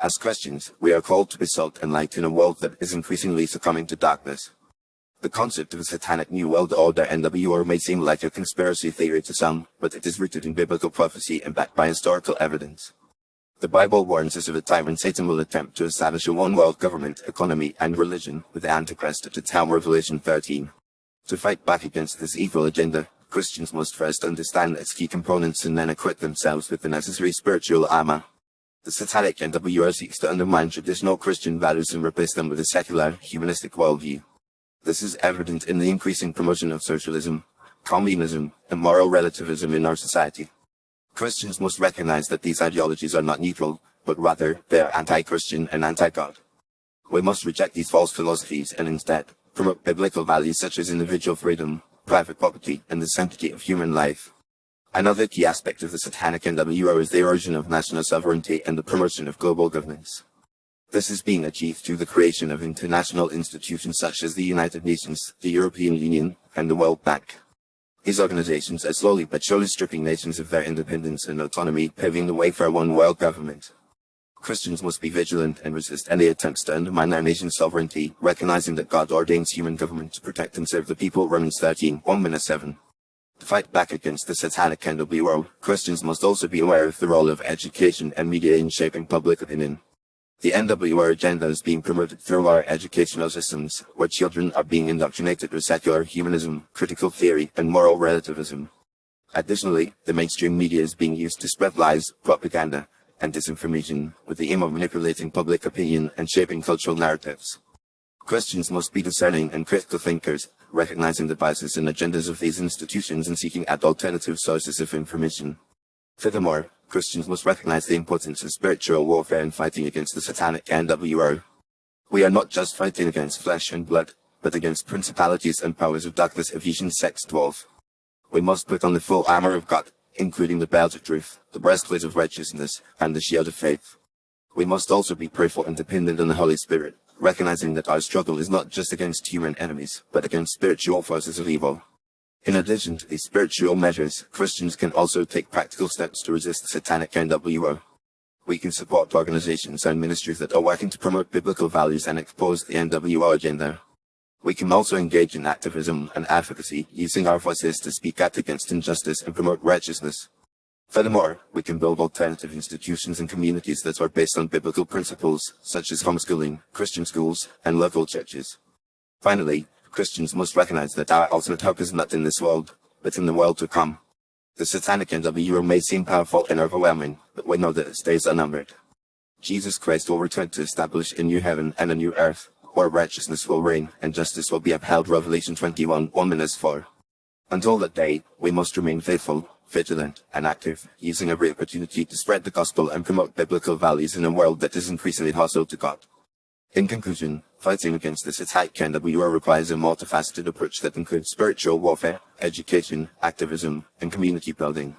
As Christians, we are called to be salt and light in a world that is increasingly succumbing to darkness. The concept of a satanic New World Order (NWO) may seem like a conspiracy theory to some, but it is rooted in biblical prophecy and backed by historical evidence. The Bible warns us of a time when Satan will attempt to establish a one-world government, economy, and religion with the Antichrist at its time, Revelation 13. To fight back against this evil agenda, Christians must first understand its key components and then equip themselves with the necessary spiritual armor. The Satanic NWO seeks to undermine traditional Christian values and replace them with a secular, humanistic worldview. This is evident in the increasing promotion of socialism, communism, and moral relativism in our society. Christians must recognize that these ideologies are not neutral, but rather they are anti-Christian and anti-God. We must reject these false philosophies and instead promote biblical values such as individual freedom, private property, and the sanctity of human life. Another key aspect of the Satanic NWO is the erosion of national sovereignty and the promotion of global governance. This is being achieved through the creation of international institutions such as the United Nations, the European Union, and the World Bank. These organizations are slowly but surely stripping nations of their independence and autonomy, paving the way for a one-world government. Christians must be vigilant and resist any attempts to undermine their nation's sovereignty, recognizing that God ordains human government to protect and serve the people. Romans 13, 1-7. To fight back against the Satanic NWO, Christians must also be aware of the role of education and media in shaping public opinion. The NWO agenda is being promoted through our educational systems, where children are being indoctrinated with secular humanism, critical theory, and moral relativism. Additionally, the mainstream media is being used to spread lies, propaganda, and disinformation, with the aim of manipulating public opinion and shaping cultural narratives. Christians must be discerning and critical thinkers, recognizing the biases and agendas of these institutions and seeking out alternative sources of information. Furthermore, Christians must recognize the importance of spiritual warfare in fighting against the Satanic NWO. We are not just fighting against flesh and blood, but against principalities and powers of darkness. Ephesians 6:12. We must put on the full armor of God, including the belt of truth, the breastplate of righteousness, and the shield of faith. We must also be prayerful and dependent on the Holy Spirit, recognizing that our struggle is not just against human enemies, but against spiritual forces of evil. In addition to these spiritual measures, Christians can also take practical steps to resist the Satanic NWO. We can support organizations and ministries that are working to promote biblical values and expose the NWO agenda. We can also engage in activism and advocacy, using our voices to speak out against injustice and promote righteousness. Furthermore, we can build alternative institutions and communities that are based on biblical principles, such as homeschooling, Christian schools, and local churches. Finally, Christians must recognize that our ultimate hope is not in this world, but in the world to come. The Satanic NWO may seem powerful and overwhelming, but we know that its days are numbered. Jesus Christ will return to establish a new heaven and a new earth, where righteousness will reign and justice will be upheld. Revelation 21, 1-4. Until that day, we must remain faithful, vigilant, and active, using every opportunity to spread the gospel and promote biblical values in a world that is increasingly hostile to God. In conclusion, fighting against the Satanic NWO requires a multifaceted approach that includes spiritual warfare, education, activism, and community building.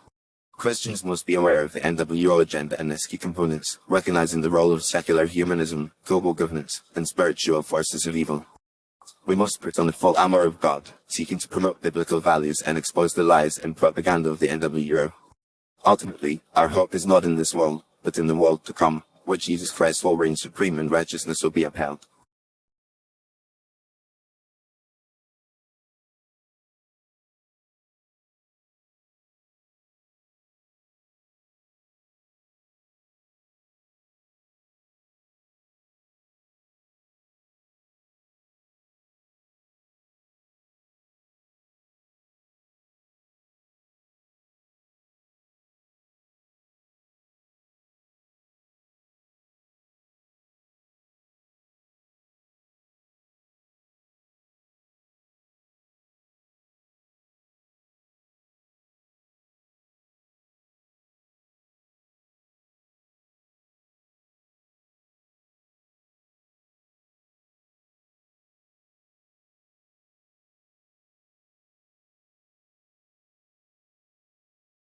Christians must be aware of the NWO agenda and its key components, recognizing the role of secular humanism, global governance, and spiritual forces of evil. We must put on the full armor of God, seeking to promote biblical values and expose the lies and propaganda of the NWO. Ultimately, our hope is not in this world, but in the world to come, where Jesus Christ will reign supreme and righteousness will be upheld.